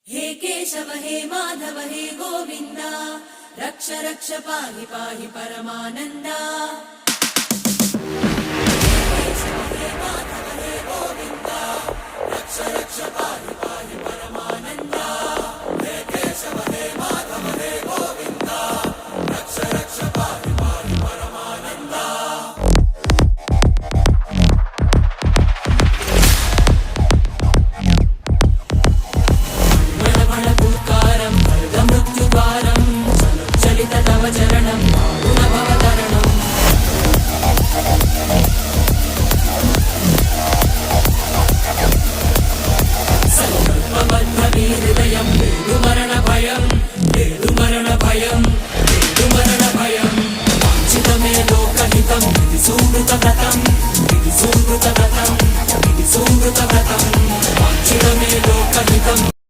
हे केशव हे माधव हे गोविन्द रक्ष रक्ष पाहि पाहि परमानन्दा। हे केशव हे माधव हे गोविन्द रक्ष रक्ष पाहि पाहि परमानन्दा। हे केशव हे माधव हे गोविन्द रक्ष रक्ष पाहि पाहि परमानन्दा। चरणं गुणभवतरणम् संकल्पबद्धहृदयं मरणभयं मरणभयं मरणभयं वाञ्छितमे लोकहितं विधि सुकृतव्रतं विधि सुकृतव्रतं विधि सुकृतव्रतं वाञ्छितमे लोकहितं।